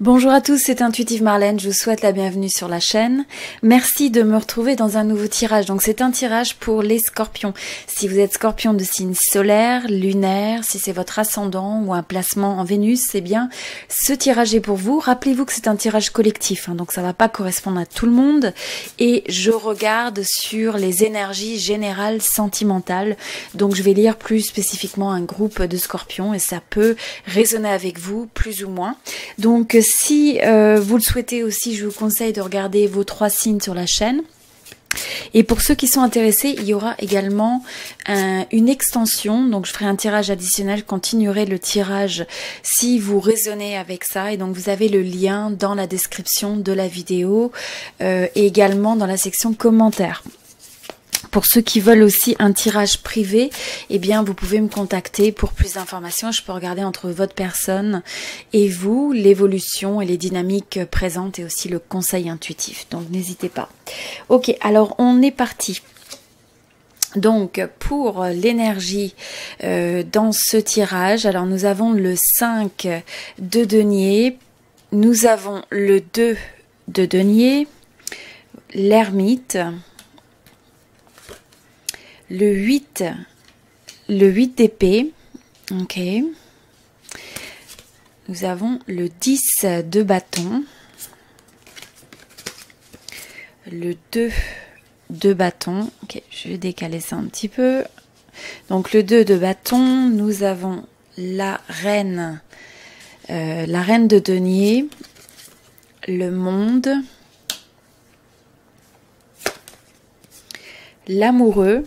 Bonjour à tous, c'est Intuitive Marlène, je vous souhaite la bienvenue sur la chaîne. Merci de me retrouver dans un nouveau tirage. Donc c'est un tirage pour les scorpions. Si vous êtes scorpion de signe solaire, lunaire, si c'est votre ascendant ou un placement en Vénus, c'est bien, ce tirage est pour vous. Rappelez-vous que c'est un tirage collectif, donc ça ne va pas correspondre à tout le monde. Et je regarde sur les énergies générales sentimentales. Donc je vais lire plus spécifiquement un groupe de scorpions et ça peut résonner avec vous plus ou moins. Donc si vous le souhaitez aussi, je vous conseille de regarder vos 3 signes sur la chaîne. Et pour ceux qui sont intéressés, il y aura également une extension. Donc je ferai un tirage additionnel, je continuerai le tirage si vous raisonnez avec ça. Et donc vous avez le lien dans la description de la vidéo et également dans la section commentaires. Pour ceux qui veulent aussi un tirage privé, eh bien vous pouvez me contacter pour plus d'informations. Je peux regarder entre votre personne et vous l'évolution et les dynamiques présentes et aussi le conseil intuitif. Donc n'hésitez pas. Ok, alors on est parti. Donc pour l'énergie dans ce tirage, alors nous avons le 5 de denier, nous avons le 2 de denier, l'ermite, le 8 d'épée, ok. Nous avons le 10 de bâton, le 2 de bâton, ok, je vais décaler ça un petit peu. Donc le 2 de bâton, nous avons la reine de denier, le monde, l'amoureux,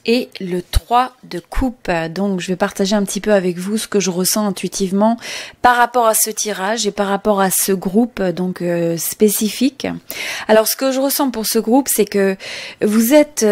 et le 3 de coupe. Donc je vais partager un petit peu avec vous ce que je ressens intuitivement par rapport à ce tirage et par rapport à ce groupe donc spécifique. Alors ce que je ressens pour ce groupe, c'est que vous êtes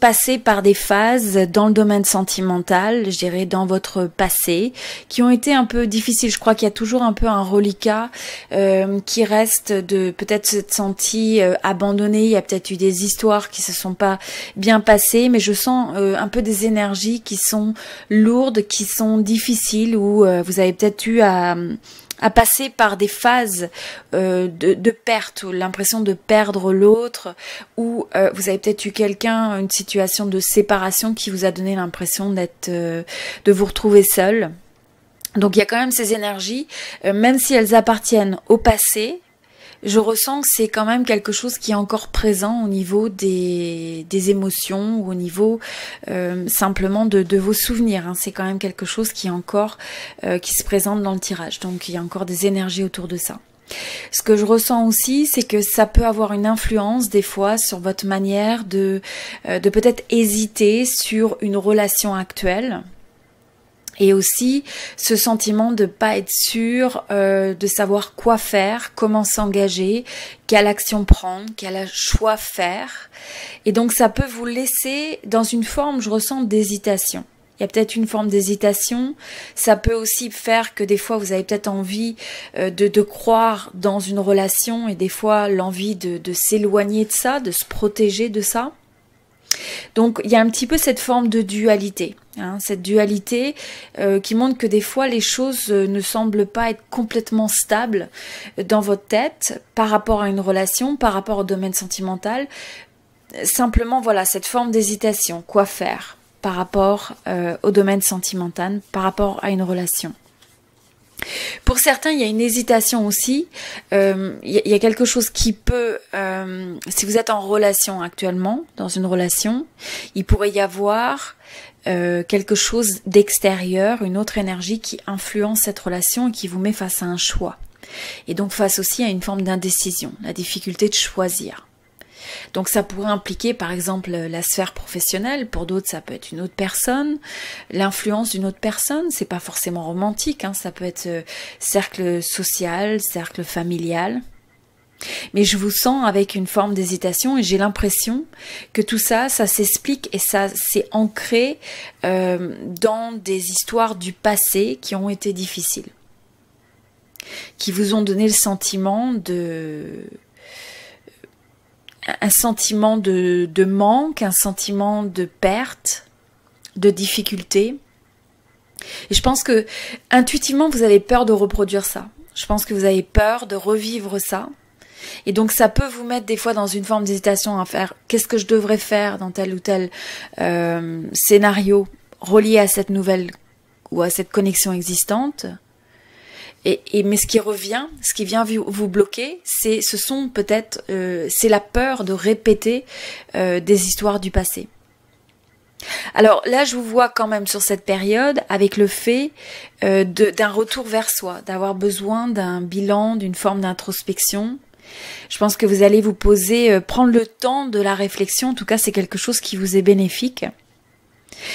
passé par des phases dans le domaine sentimental, je dirais dans votre passé, qui ont été un peu difficiles. Je crois qu'il y a toujours un peu un reliquat qui reste de peut-être s'être senti abandonné. Il y a peut-être eu des histoires qui se sont pas bien passées, mais je sens un peu des énergies qui sont lourdes, qui sont difficiles, où vous avez peut-être eu à passer par des phases de perte, ou l'impression de perdre l'autre, ou vous avez peut-être eu une situation de séparation qui vous a donné l'impression de vous retrouver seul. Donc il y a quand même ces énergies, même si elles appartiennent au passé, je ressens que c'est quand même quelque chose qui est encore présent au niveau des émotions ou au niveau simplement de vos souvenirs. C'est quand même quelque chose qui est encore qui se présente dans le tirage. Donc il y a encore des énergies autour de ça. Ce que je ressens aussi, c'est que ça peut avoir une influence des fois sur votre manière de peut-être hésiter sur une relation actuelle. Et aussi ce sentiment de pas être sûr, de savoir quoi faire, comment s'engager, quelle action prendre, quel choix faire. Et donc ça peut vous laisser dans une forme, je ressens, d'hésitation. Il y a peut-être une forme d'hésitation. Ça peut aussi faire que des fois vous avez peut-être envie de croire dans une relation et des fois l'envie de s'éloigner de ça, de se protéger de ça. Donc il y a un petit peu cette forme de dualité, cette dualité qui montre que des fois les choses ne semblent pas être complètement stables dans votre tête par rapport à une relation, par rapport au domaine sentimental. Simplement voilà, cette forme d'hésitation, quoi faire par rapport au domaine sentimental, par rapport à une relation. Pour certains, il y a une hésitation aussi. Il y a quelque chose qui peut, si vous êtes en relation actuellement, dans une relation, il pourrait y avoir quelque chose d'extérieur, une autre énergie qui influence cette relation et qui vous met face à un choix. Et donc face aussi à une forme d'indécision, la difficulté de choisir. Donc ça pourrait impliquer par exemple la sphère professionnelle, pour d'autres ça peut être une autre personne, l'influence d'une autre personne, c'est pas forcément romantique, ça peut être cercle social, cercle familial. Mais je vous sens avec une forme d'hésitation et j'ai l'impression que tout ça, ça s'explique et ça s'est ancré dans des histoires du passé qui ont été difficiles, qui vous ont donné le sentiment un sentiment de manque, un sentiment de perte, de difficultés. Et je pense que intuitivement, vous avez peur de reproduire ça. Je pense que vous avez peur de revivre ça. Et donc ça peut vous mettre des fois dans une forme d'hésitation à faire qu'est-ce que je devrais faire dans tel ou tel scénario relié à cette nouvelle ou à cette connexion existante. Mais ce qui revient, ce qui vient vous bloquer, c'est la peur de répéter des histoires du passé. Alors là, je vous vois quand même sur cette période avec le fait d'un retour vers soi, d'avoir besoin d'un bilan, d'une forme d'introspection. Je pense que vous allez vous poser, prendre le temps de la réflexion. En tout cas, c'est quelque chose qui vous est bénéfique.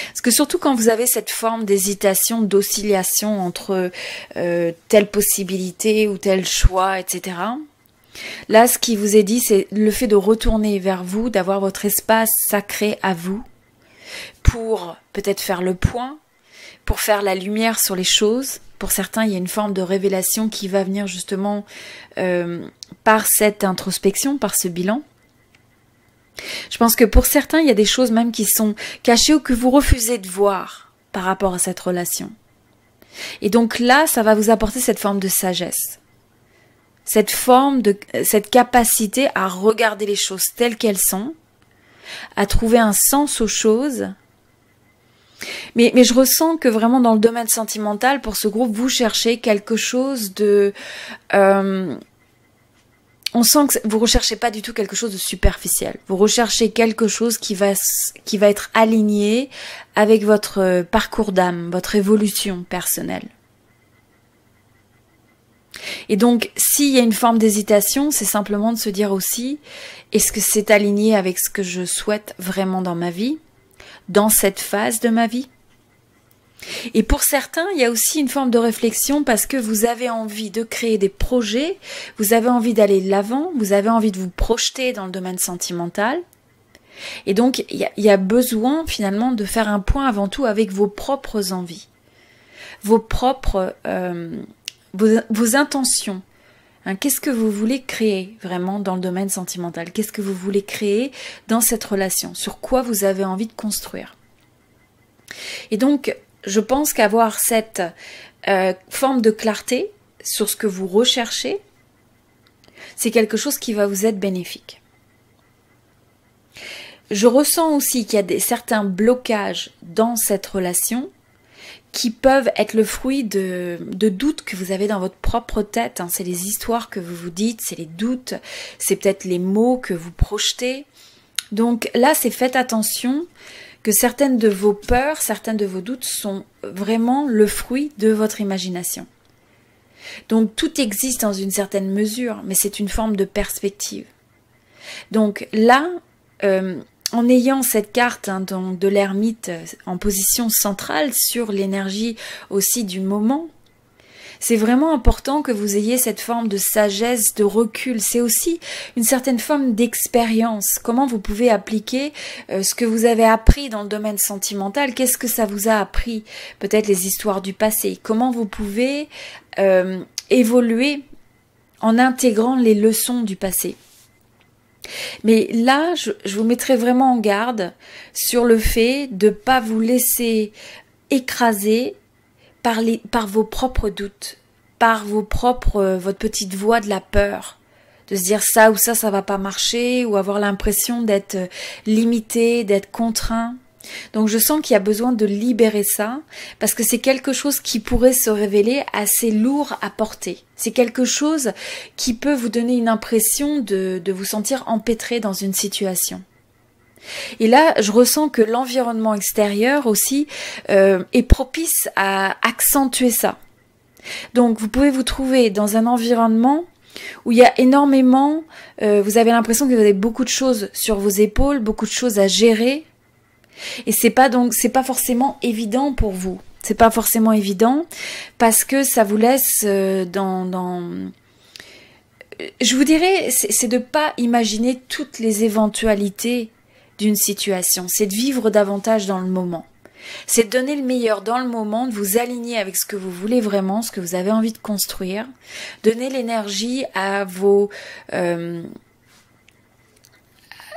Parce que surtout quand vous avez cette forme d'hésitation, d'oscillation entre telle possibilité ou tel choix, etc. Là, ce qui vous est dit, c'est le fait de retourner vers vous, d'avoir votre espace sacré à vous, pour peut-être faire le point, pour faire la lumière sur les choses. Pour certains, il y a une forme de révélation qui va venir justement par cette introspection, par ce bilan. Je pense que pour certains, il y a des choses même qui sont cachées ou que vous refusez de voir par rapport à cette relation. Et donc là, ça va vous apporter cette forme de sagesse. Cette capacité à regarder les choses telles qu'elles sont, à trouver un sens aux choses. Mais je ressens que vraiment dans le domaine sentimental, pour ce groupe, vous cherchez quelque chose de... on sent que vous recherchez pas du tout quelque chose de superficiel. Vous recherchez quelque chose qui va être aligné avec votre parcours d'âme, votre évolution personnelle. Et donc, s'il y a une forme d'hésitation, c'est simplement de se dire aussi, est-ce que c'est aligné avec ce que je souhaite vraiment dans ma vie, dans cette phase de ma vie? Et pour certains, il y a aussi une forme de réflexion parce que vous avez envie de créer des projets, vous avez envie d'aller de l'avant, vous avez envie de vous projeter dans le domaine sentimental. Et donc, il y a besoin finalement de faire un point avant tout avec vos propres envies, vos propres... vos intentions. Qu'est-ce que vous voulez créer vraiment dans le domaine sentimental? Qu'est-ce que vous voulez créer dans cette relation? Sur quoi vous avez envie de construire? Et donc, je pense qu'avoir cette forme de clarté sur ce que vous recherchez, c'est quelque chose qui va vous être bénéfique. Je ressens aussi qu'il y a certains blocages dans cette relation qui peuvent être le fruit de doutes que vous avez dans votre propre tête. C'est les histoires que vous vous dites, c'est les doutes, c'est peut-être les mots que vous projetez. Donc là, c'est faites attention que certaines de vos peurs, certains de vos doutes sont vraiment le fruit de votre imagination. Donc tout existe dans une certaine mesure, mais c'est une forme de perspective. Donc là, en ayant cette carte donc de l'ermite en position centrale sur l'énergie aussi du moment, c'est vraiment important que vous ayez cette forme de sagesse, de recul. C'est aussi une certaine forme d'expérience. Comment vous pouvez appliquer ce que vous avez appris dans le domaine sentimental? Qu'est-ce que ça vous a appris? Peut-être les histoires du passé. Comment vous pouvez évoluer en intégrant les leçons du passé? Mais là, je vous mettrai vraiment en garde sur le fait de ne pas vous laisser écraser par vos propres doutes, par votre petite voix de la peur, de se dire ça ou ça va pas marcher, ou avoir l'impression d'être limité, d'être contraint. Donc je sens qu'il y a besoin de libérer ça, parce que c'est quelque chose qui pourrait se révéler assez lourd à porter. C'est quelque chose qui peut vous donner une impression de vous sentir empêtré dans une situation. Et là, je ressens que l'environnement extérieur aussi est propice à accentuer ça. Donc vous pouvez vous trouver dans un environnement où il y a énormément, vous avez l'impression que vous avez beaucoup de choses sur vos épaules, beaucoup de choses à gérer. Et c'est pas forcément évident pour vous. C'est pas forcément évident parce que ça vous laisse je vous dirais, c'est de pas imaginer toutes les éventualités d'une situation. C'est de vivre davantage dans le moment. C'est de donner le meilleur dans le moment, de vous aligner avec ce que vous voulez vraiment, ce que vous avez envie de construire. Donner l'énergie à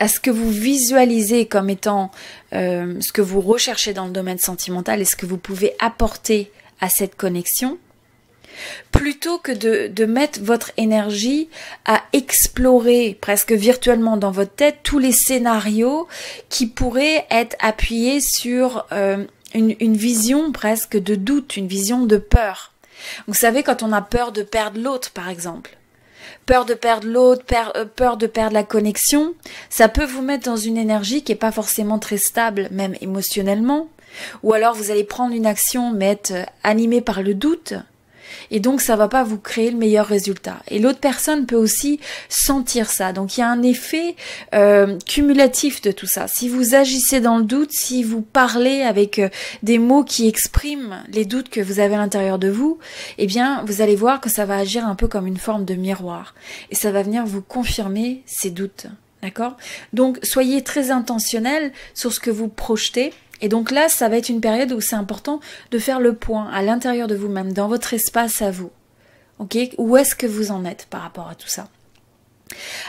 à ce que vous visualisez comme étant ce que vous recherchez dans le domaine sentimental et ce que vous pouvez apporter à cette connexion, plutôt que de mettre votre énergie à explorer presque virtuellement dans votre tête tous les scénarios qui pourraient être appuyés sur une vision presque de doute, une vision de peur. Vous savez, quand on a peur de perdre l'autre, par exemple, peur de perdre l'autre, peur de perdre la connexion, ça peut vous mettre dans une énergie qui n'est pas forcément très stable, même émotionnellement, ou alors vous allez prendre une action mais être animé par le doute, et donc ça va pas vous créer le meilleur résultat. Et l'autre personne peut aussi sentir ça. Donc il y a un effet cumulatif de tout ça. Si vous agissez dans le doute, si vous parlez avec des mots qui expriment les doutes que vous avez à l'intérieur de vous, eh bien vous allez voir que ça va agir un peu comme une forme de miroir. Et ça va venir vous confirmer ces doutes. D'accord ? Donc soyez très intentionnel sur ce que vous projetez. Et donc là, ça va être une période où c'est important de faire le point à l'intérieur de vous-même, dans votre espace à vous. Ok ? Où est-ce que vous en êtes par rapport à tout ça ?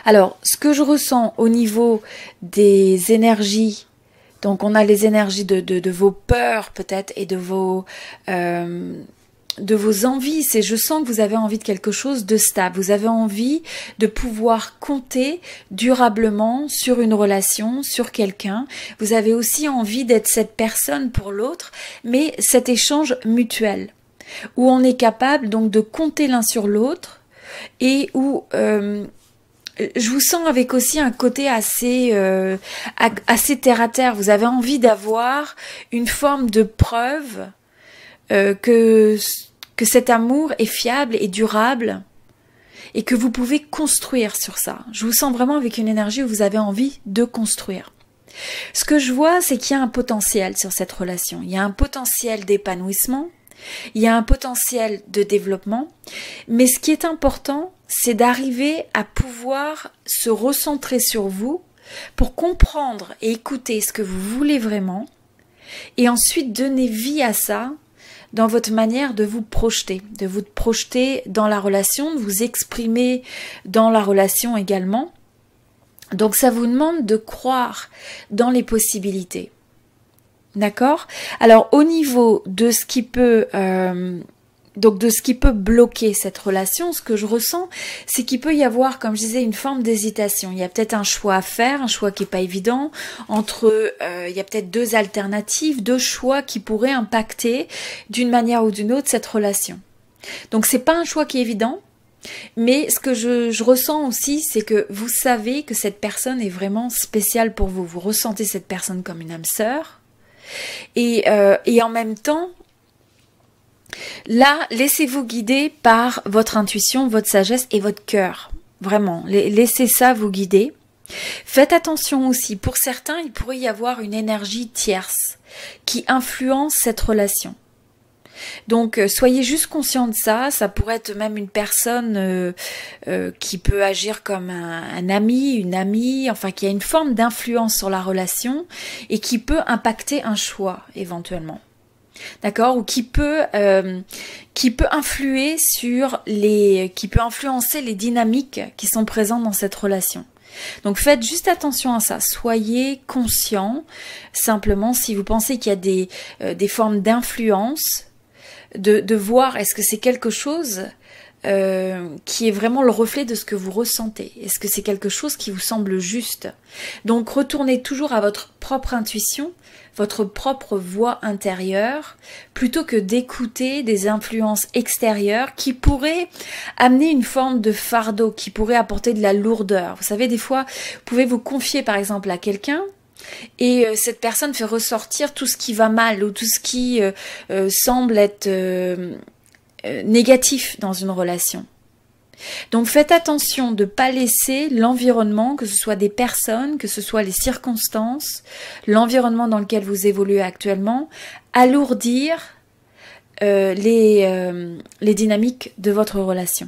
Alors, ce que je ressens au niveau des énergies, donc on a les énergies de vos peurs peut-être et de vos envies, c'est je sens que vous avez envie de quelque chose de stable, vous avez envie de pouvoir compter durablement sur une relation, sur quelqu'un, vous avez aussi envie d'être cette personne pour l'autre, mais cet échange mutuel, où on est capable donc de compter l'un sur l'autre, et où je vous sens avec aussi un côté assez terre à terre, vous avez envie d'avoir une forme de preuve que cet amour est fiable et durable et que vous pouvez construire sur ça. Je vous sens vraiment avec une énergie où vous avez envie de construire. Ce que je vois, c'est qu'il y a un potentiel sur cette relation. Il y a un potentiel d'épanouissement, il y a un potentiel de développement, mais ce qui est important, c'est d'arriver à pouvoir se recentrer sur vous pour comprendre et écouter ce que vous voulez vraiment et ensuite donner vie à ça dans votre manière de vous projeter dans la relation, de vous exprimer dans la relation également. Donc ça vous demande de croire dans les possibilités. D'accord ? Alors au niveau de ce qui peut bloquer cette relation, ce que je ressens, c'est qu'il peut y avoir, comme je disais, une forme d'hésitation. Il y a peut-être un choix à faire, un choix qui est pas évident, entre, il y a peut-être deux alternatives, deux choix qui pourraient impacter d'une manière ou d'une autre cette relation. Donc c'est pas un choix qui est évident, mais ce que je ressens aussi, c'est que vous savez que cette personne est vraiment spéciale pour vous. Vous ressentez cette personne comme une âme sœur, et en même temps, là, laissez-vous guider par votre intuition, votre sagesse et votre cœur. Vraiment, laissez ça vous guider. Faites attention aussi, pour certains, il pourrait y avoir une énergie tierce qui influence cette relation. Donc, soyez juste conscient de ça. Ça pourrait être même une personne qui peut agir comme un ami, une amie, enfin qui a une forme d'influence sur la relation et qui peut impacter un choix éventuellement. D'accord, ou qui peut influencer les dynamiques qui sont présentes dans cette relation. Donc faites juste attention à ça, soyez conscient simplement si vous pensez qu'il y a des formes d'influence, de voir est-ce que c'est quelque chose qui est vraiment le reflet de ce que vous ressentez. Est-ce que c'est quelque chose qui vous semble juste? Donc retournez toujours à votre propre intuition, votre propre voix intérieure, plutôt que d'écouter des influences extérieures qui pourraient amener une forme de fardeau, qui pourraient apporter de la lourdeur. Vous savez, des fois, vous pouvez vous confier par exemple à quelqu'un, et cette personne fait ressortir tout ce qui va mal ou tout ce qui semble être négatif dans une relation. Donc faites attention de ne pas laisser l'environnement, que ce soit des personnes, que ce soit les circonstances, l'environnement dans lequel vous évoluez actuellement, alourdir les dynamiques de votre relation.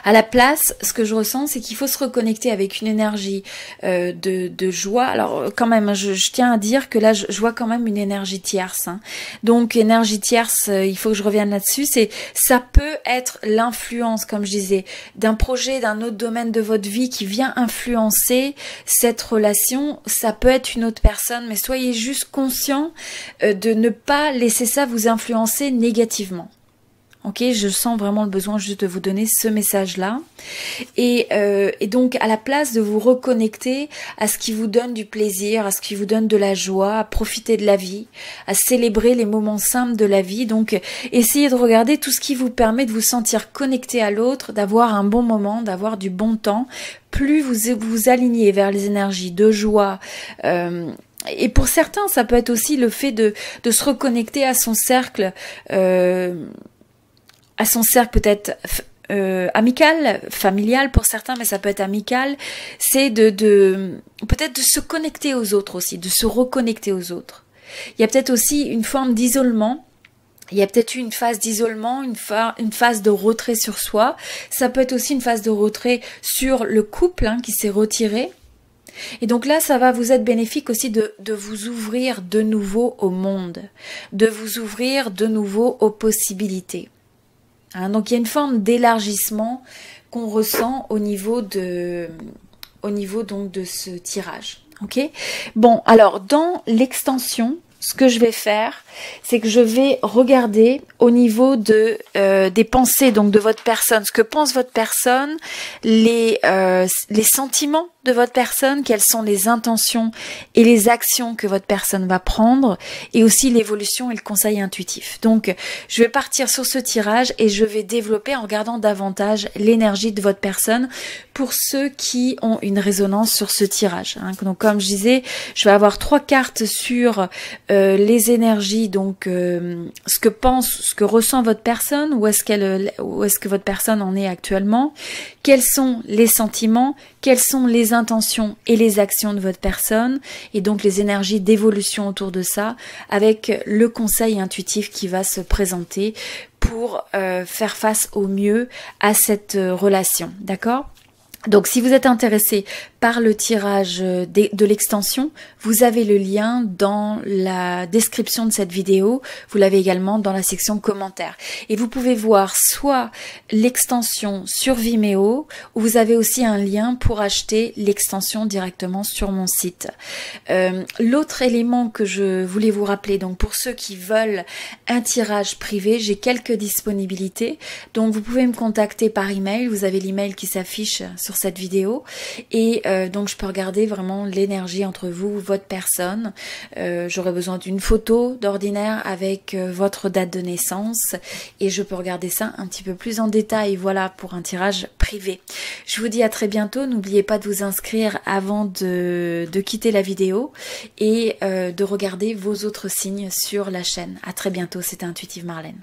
À la place, ce que je ressens, c'est qu'il faut se reconnecter avec une énergie de joie. Alors quand même, je tiens à dire que là, je vois quand même une énergie tierce. Hein. Donc énergie tierce, il faut que je revienne là-dessus. Ça peut être l'influence, comme je disais, d'un projet, d'un autre domaine de votre vie qui vient influencer cette relation. Ça peut être une autre personne, mais soyez juste conscient de ne pas laisser ça vous influencer négativement. Ok, je sens vraiment le besoin juste de vous donner ce message-là. Et donc, à la place de vous reconnecter à ce qui vous donne du plaisir, à ce qui vous donne de la joie, à profiter de la vie, à célébrer les moments simples de la vie. Donc, essayez de regarder tout ce qui vous permet de vous sentir connecté à l'autre, d'avoir un bon moment, d'avoir du bon temps. Plus vous vous alignez vers les énergies de joie, et pour certains, ça peut être aussi le fait de se reconnecter à son cercle, peut-être amical, familial pour certains, mais ça peut être amical, c'est peut-être de se connecter aux autres aussi, de se reconnecter aux autres. Il y a peut-être aussi une forme d'isolement. Il y a peut-être eu une phase d'isolement, une phase de retrait sur soi. Ça peut être aussi une phase de retrait sur le couple qui s'est retiré. Et donc là, ça va vous être bénéfique aussi de vous ouvrir de nouveau au monde, de vous ouvrir de nouveau aux possibilités. Donc il y a une forme d'élargissement qu'on ressent au niveau donc de ce tirage. Ok. Bon, alors dans l'extension, ce que je vais faire, c'est que je vais regarder au niveau des pensées donc de votre personne, ce que pense votre personne, les sentiments de votre personne, quelles sont les intentions et les actions que votre personne va prendre, et aussi l'évolution et le conseil intuitif. Donc, je vais partir sur ce tirage et je vais développer en regardant davantage l'énergie de votre personne pour ceux qui ont une résonance sur ce tirage. Donc, comme je disais, je vais avoir 3 cartes sur les énergies, donc ce que ressent votre personne, où est-ce que votre personne en est actuellement, quels sont les sentiments, quelles sont les intentions et les actions de votre personne, et donc les énergies d'évolution autour de ça, avec le conseil intuitif qui va se présenter pour faire face au mieux à cette relation, d'accord ? Donc si vous êtes intéressé par le tirage de l'extension, vous avez le lien dans la description de cette vidéo, vous l'avez également dans la section commentaires. Et vous pouvez voir soit l'extension sur Vimeo, ou vous avez aussi un lien pour acheter l'extension directement sur mon site. L'autre élément que je voulais vous rappeler, donc pour ceux qui veulent un tirage privé, j'ai quelques disponibilités, donc vous pouvez me contacter par email, vous avez l'email qui s'affiche sur cette vidéo, et donc je peux regarder vraiment l'énergie entre vous, votre personne. J'aurai besoin d'une photo d'ordinaire avec votre date de naissance, et je peux regarder ça un petit peu plus en détail, voilà, pour un tirage privé. Je vous dis à très bientôt, n'oubliez pas de vous inscrire avant de quitter la vidéo, et de regarder vos autres signes sur la chaîne. À très bientôt, c'était Intuitive Marlène.